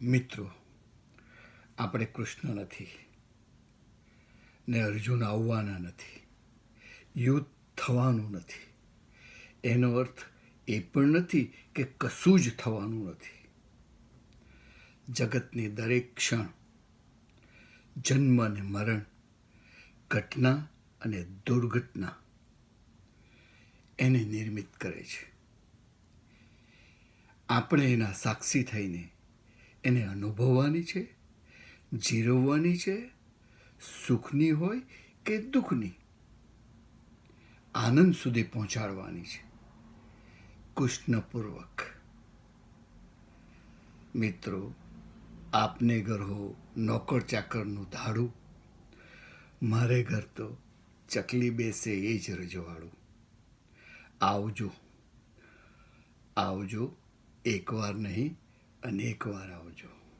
મિત્રો, આપણે કૃષ્ણ નથી ને અર્જુન આવવાના નથી, યુદ્ધ થવાનું નથી. એનો અર્થ એ પણ નથી કે કશું જ થવાનું નથી. જગતની દરેક ક્ષણ, જન્મ અને મરણ, ઘટના અને દુર્ઘટના એને નિર્મિત કરે છે. આપણે એના સાક્ષી થઈને એને અનુભવવાની છે, જીરવવાની છે, સુખની હોય કે દુઃખની, આનંદ સુધી પહોંચાડવાની છે, કૃષ્ણપૂર્વક. મિત્રો, આપને ઘર હો નોકર ચાકરનું ધાડું, મારે ઘર તો ચકલી બેસે એ જ રજવાડું. આવજો, આવજો, એકવાર નહીં અનેક વાર આવજો.